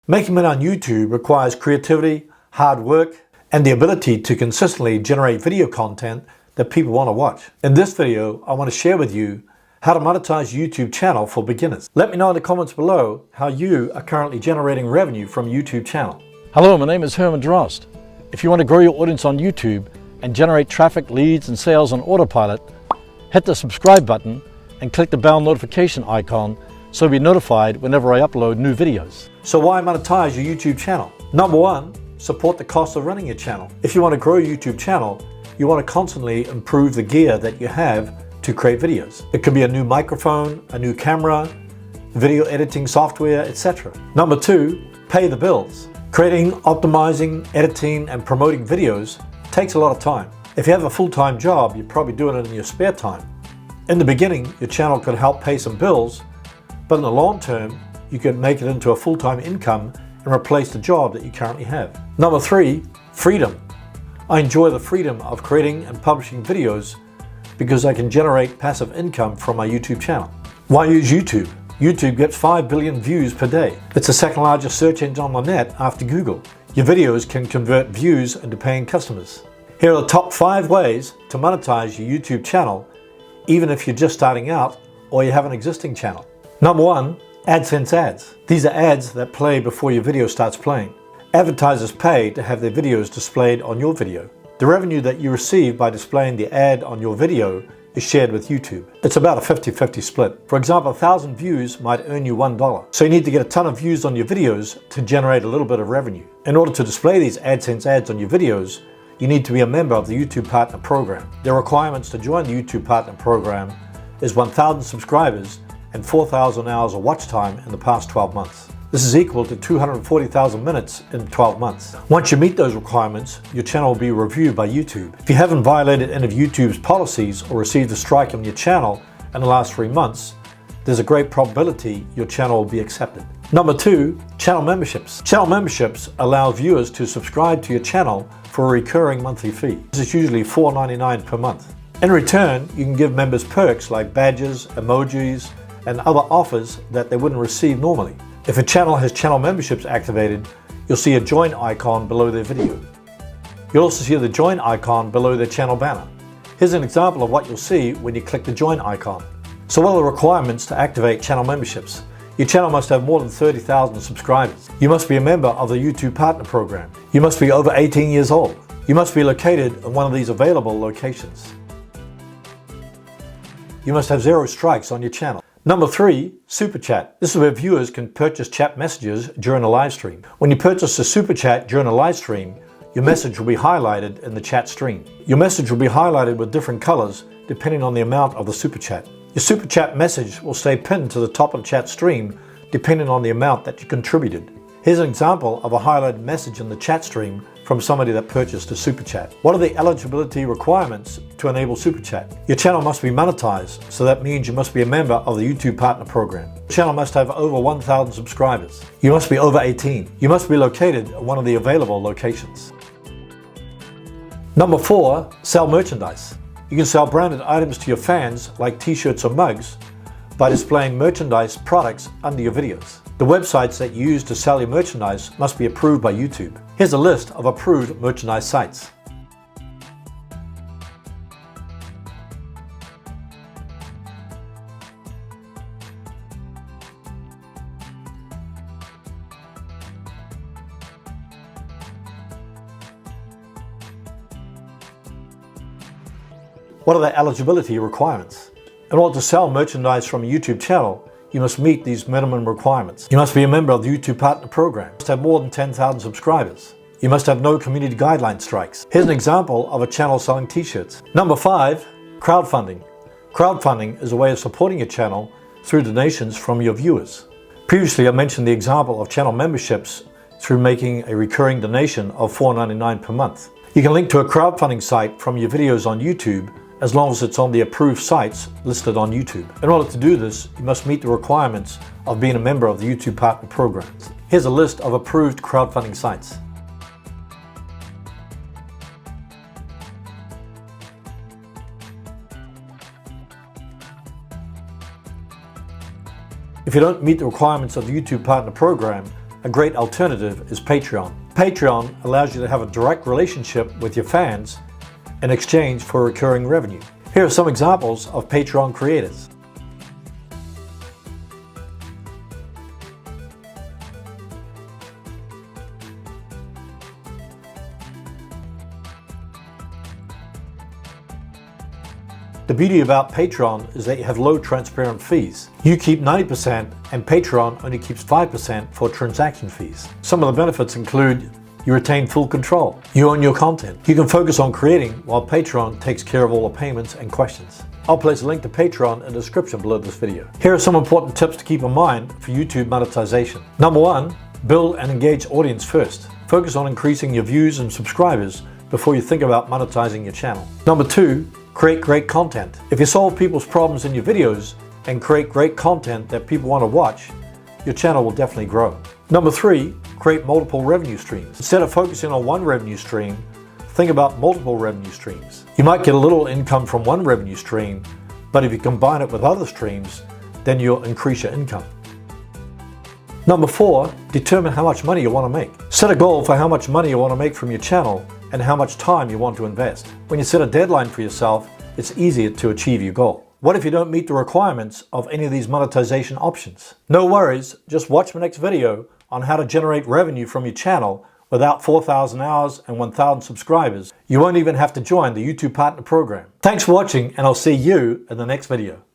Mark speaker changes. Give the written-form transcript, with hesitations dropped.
Speaker 1: Making money on YouTube requires creativity, hard work, and the ability to consistently generate video content that people want to watch. In this video, I want to share with you how to monetize YouTube channel for beginners. Let me know in the comments below how you are currently generating revenue from YouTube channel.
Speaker 2: Hello, my name is Herman Drost. If you want to grow your audience on YouTube and generate traffic, leads, and sales on autopilot, hit the subscribe button and click the bell notification icon so you'll be notified whenever I upload new videos.
Speaker 1: So why monetize your YouTube channel? Number one, support the cost of running your channel. If you want to grow your YouTube channel, you want to constantly improve the gear that you have to create videos. It could be a new microphone, a new camera, video editing software, etc. Number two, pay the bills. Creating, optimizing, editing, and promoting videos takes a lot of time. If you have a full-time job, you're probably doing it in your spare time. In the beginning, your channel could help pay some bills, but in the long term, you could make it into a full-time income and replace the job that you currently have. Number three, freedom. I enjoy the freedom of creating and publishing videos because I can generate passive income from my YouTube channel. Why use YouTube? YouTube gets 5 billion views per day. It's the second largest search engine on the net after Google. Your videos can convert views into paying customers. Here are the top 5 ways to monetize your YouTube channel, even if you're just starting out or you have an existing channel. Number one, AdSense ads. These are ads that play before your video starts playing. Advertisers pay to have their videos displayed on your video. The revenue that you receive by displaying the ad on your video is shared with YouTube. It's about a 50-50 split. For example, 1,000 views might earn you $1. So you need to get a ton of views on your videos to generate a little bit of revenue. In order to display these AdSense ads on your videos, you need to be a member of the YouTube Partner Program. The requirements to join the YouTube Partner Program is 1,000 subscribers and 4,000 hours of watch time in the past 12 months. This is equal to 240,000 minutes in 12 months. Once you meet those requirements, your channel will be reviewed by YouTube. If you haven't violated any of YouTube's policies or received a strike on your channel in the last 3 months, there's a great probability your channel will be accepted. Number two, channel memberships. Channel memberships allow viewers to subscribe to your channel for a recurring monthly fee. This is usually $4.99 per month. In return, you can give members perks like badges, emojis, and other offers that they wouldn't receive normally. If a channel has channel memberships activated, you'll see a join icon below their video. You'll also see the join icon below their channel banner. Here's an example of what you'll see when you click the join icon. So what are the requirements to activate channel memberships? Your channel must have more than 30,000 subscribers. You must be a member of the YouTube Partner Program. You must be over 18 years old. You must be located in one of these available locations. You must have 0 strikes on your channel. Number three, Super Chat. This is where viewers can purchase chat messages during a live stream. When you purchase a Super Chat during a live stream, your message will be highlighted in the chat stream. Your message will be highlighted with different colors depending on the amount of the Super Chat. Your Super Chat message will stay pinned to the top of the chat stream depending on the amount that you contributed. Here's an example of a highlighted message in the chat stream from somebody that purchased a Super Chat. What are the eligibility requirements to enable Super Chat? Your channel must be monetized, so that means you must be a member of the YouTube Partner Program. Your channel must have over 1,000 subscribers. You must be over 18. You must be located at one of the available locations. Number four, sell merchandise. You can sell branded items to your fans like t-shirts or mugs by displaying merchandise products under your videos. The websites that you use to sell your merchandise must be approved by YouTube. Here's a list of approved merchandise sites. What are the eligibility requirements? In order to sell merchandise from a YouTube channel, you must meet these minimum requirements. You must be a member of the YouTube Partner Program. You must have more than 10,000 subscribers. You must have no community guideline strikes. Here's an example of a channel selling t-shirts. Number five, crowdfunding. Crowdfunding is a way of supporting your channel through donations from your viewers. Previously, I mentioned the example of channel memberships through making a recurring donation of $4.99 per month. You can link to a crowdfunding site from your videos on YouTube as long as it's on the approved sites listed on YouTube. In order to do this, you must meet the requirements of being a member of the YouTube Partner Program. Here's a list of approved crowdfunding sites. If you don't meet the requirements of the YouTube Partner Program a great alternative is Patreon. Patreon allows you to have a direct relationship with your fans in exchange for recurring revenue. Here are some examples of Patreon creators. The beauty about Patreon is that you have low transparent fees. You keep 90% and Patreon only keeps 5% for transaction fees. Some of the benefits include you retain full control. You own your content. You can focus on creating while Patreon takes care of all the payments and questions. I'll place a link to Patreon in the description below this video. Here are some important tips to keep in mind for YouTube monetization. Number 1, build and engage audience first. Focus on increasing your views and subscribers before you think about monetizing your channel. Number 2, create great content. If you solve people's problems in your videos and create great content that people want to watch, your channel will definitely grow. Number 3, create multiple revenue streams. Instead of focusing on one revenue stream, think about multiple revenue streams. You might get a little income from one revenue stream, but if you combine it with other streams, then you'll increase your income. Number 4, determine how much money you want to make. Set a goal for how much money you want to make from your channel and how much time you want to invest. When you set a deadline for yourself, it's easier to achieve your goal. What if you don't meet the requirements of any of these monetization options? No worries, just watch my next video on how to generate revenue from your channel without 4,000 hours and 1,000 subscribers. You won't even have to join the YouTube Partner Program. Thanks for watching, and I'll see you in the next video.